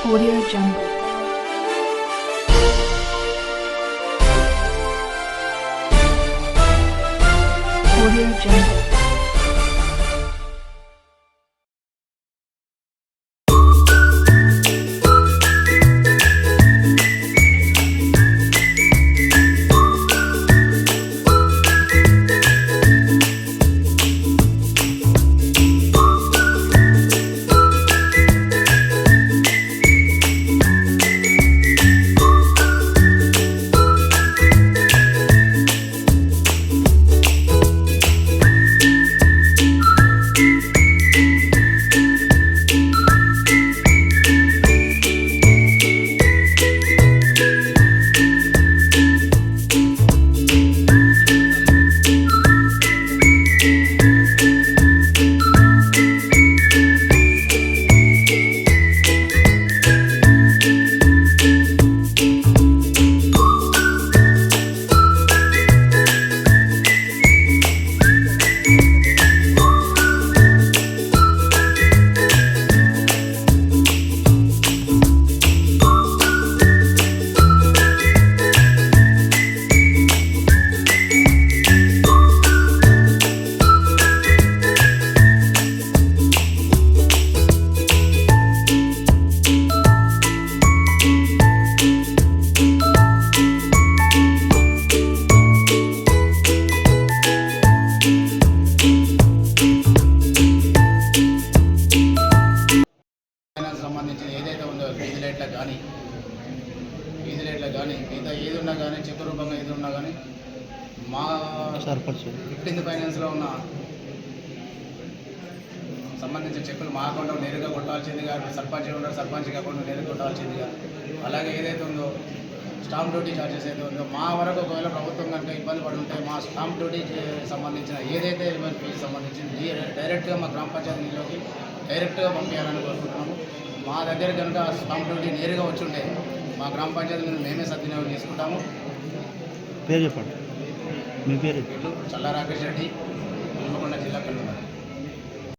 Audio Jungle. Audio Jungle. సంబంధించిన ఏదైతే ఉందో వీధి లైట్లకు కానీ మిగతా ఏది ఉన్నా కానీ చెక్ రూపంగా ఏది ఉన్నా కానీ మా 15th ఫైనాన్స్లో ఉన్న సంబంధించిన చెక్కులు మా అకౌంట్లో నేరుగా కొట్టాల్సిందిగా, సర్పంచ్ ఉంటారు సర్పంచ్ అకౌంట్లో నేరుగా కొట్టాల్సిందిగా, అలాగే ఏదైతే ఉందో స్టాంప్ డ్యూటీ ఛార్జెస్ అయితే ఉందో మా వరకు ఒకవేళ ప్రభుత్వం కనుక ఇబ్బంది పడుతుంటే మా స్టాంప్ డ్యూటీ సంబంధించిన ఏదైతే ఫీజు సంబంధించింది డైరెక్ట్గా మా గ్రామ పంచాయతీలోకి డైరెక్ట్గా పంపించాలని కోరుకుంటున్నాము. మా దగ్గర కనుక స్టాంప్ డ్యూటీ నేరుగా వచ్చి ఉంటే మా గ్రామ పంచాయతీ మీద మేమే సద్వినియోగం చేసుకుంటాము. పేరు చెప్పండి. మీ పేరు? చల్లా రాకేష్ రెడ్డి, హన్మకొండ జిల్లా కల్లున్నారు.